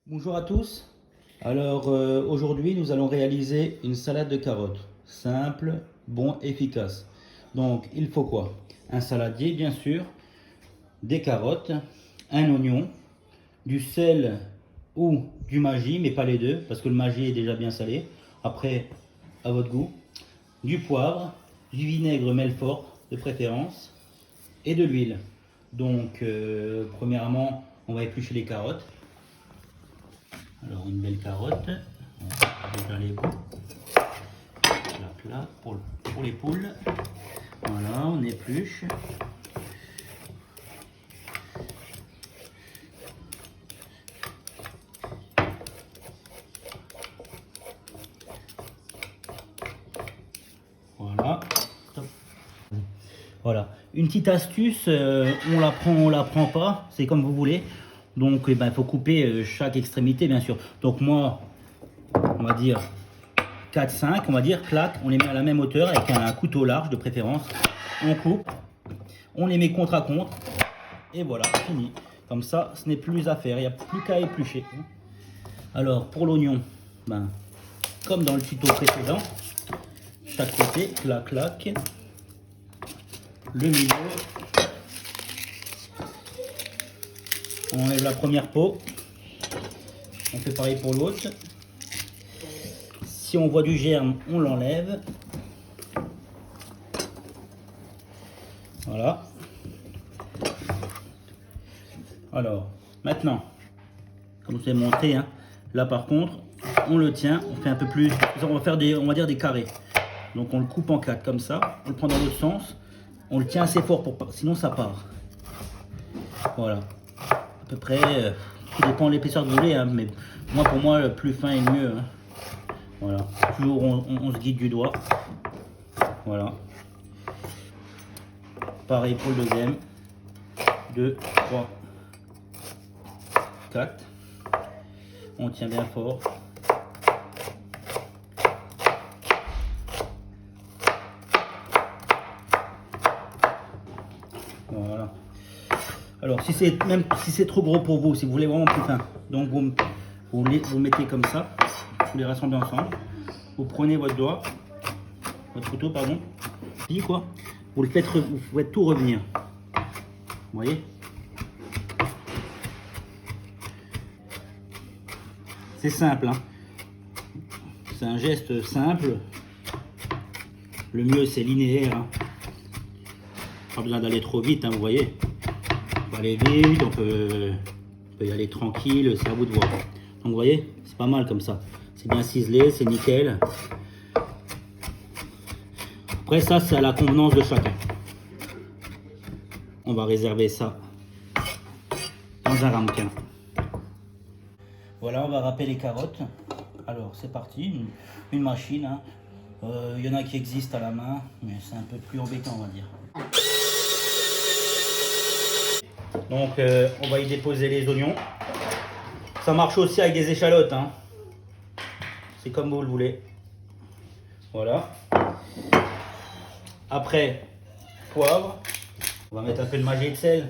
Bonjour à tous. Alors aujourd'hui nous allons réaliser une salade de carottes. Simple, bon, efficace. Donc il faut quoi? Un saladier bien sûr, des carottes, un oignon, du sel ou du maggi, mais pas les deux parce que le maggi est déjà bien salé. Après, à votre goût. Du poivre, du vinaigre Melfort de préférence et de l'huile. Donc premièrement on va éplucher les carottes. Alors une belle carotte, on va déjà les bouts, là, pour les poules. Voilà, on épluche. Voilà. Top. Voilà. Une petite astuce, on la prend pas, c'est comme vous voulez. Donc il faut couper chaque extrémité bien sûr. Donc moi, on va dire 4-5, on va dire, clac, on les met à la même hauteur avec un couteau large de préférence. On coupe, on les met contre à contre et voilà, fini. Comme ça, ce n'est plus à faire, il n'y a plus qu'à éplucher. Alors pour l'oignon, comme dans le tuto précédent, chaque côté, clac, clac, le milieu. On enlève la première peau, on fait pareil pour l'autre. Si on voit du germe, on l'enlève. Voilà. Alors, maintenant, comme c'est monté, là par contre, on le tient, on fait un peu plus, on va faire on va dire des carrés. Donc on le coupe en 4 comme ça, on le prend dans l'autre sens, on le tient assez fort sinon ça part. Voilà. À peu près, tout dépend de l'épaisseur que vous voulez, mais pour moi, le plus fin est le mieux. Voilà, toujours on se guide du doigt. Voilà. Pareil pour le deuxième. 2, 3, 4. On tient bien fort. Voilà. Alors si c'est trop gros pour vous, si vous voulez vraiment plus fin, donc vous mettez comme ça, vous les rassemblez ensemble. Vous prenez votre doigt, votre couteau pardon, puis quoi, vous faites tout revenir. Vous voyez? C'est simple, c'est un geste simple. Le mieux c'est linéaire. Pas besoin d'aller trop vite, vous voyez. On peut aller vite, on peut y aller tranquille, c'est à vous de voir. Donc vous voyez, c'est pas mal comme ça. C'est bien ciselé, c'est nickel. Après ça, c'est à la convenance de chacun. On va réserver ça dans un ramequin. Voilà, on va râper les carottes. Alors c'est parti, une machine. Y en a qui existent à la main, mais c'est un peu plus embêtant on va dire. Donc on va y déposer les oignons. Ça marche aussi avec des échalotes. C'est comme vous le voulez. Voilà. Après, poivre. On va mettre un peu de maggi et de sel.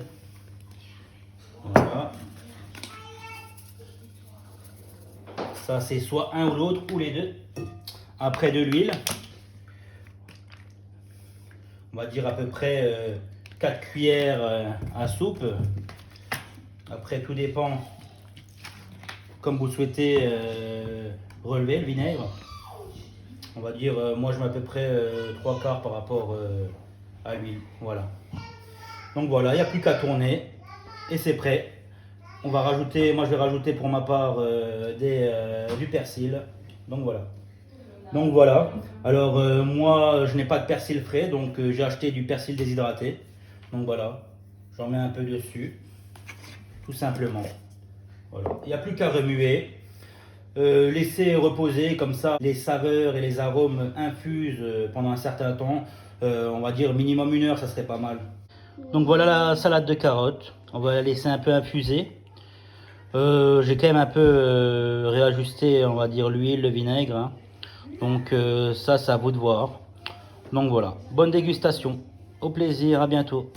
Voilà. Ça c'est soit un ou l'autre ou les deux. Après de l'huile. On va dire à peu près 4 cuillères à soupe. Après tout dépend comme vous souhaitez relever le vinaigre. On va dire moi je mets à peu près 3 quarts par rapport à l'huile. Voilà. Donc voilà, il n'y a plus qu'à tourner et c'est prêt. On va rajouter, moi je vais rajouter pour ma part du persil. Donc voilà. Alors moi je n'ai pas de persil frais, donc j'ai acheté du persil déshydraté. Donc voilà, j'en mets un peu dessus, tout simplement. Voilà. Il n'y a plus qu'à remuer, laisser reposer comme ça. Les saveurs et les arômes infusent pendant un certain temps. On va dire minimum 1 heure, ça serait pas mal. Donc voilà la salade de carottes. On va la laisser un peu infuser. J'ai quand même un peu réajusté, on va dire, l'huile, le vinaigre. Donc ça, c'est à vous de voir. Donc voilà, bonne dégustation. Au plaisir, à bientôt.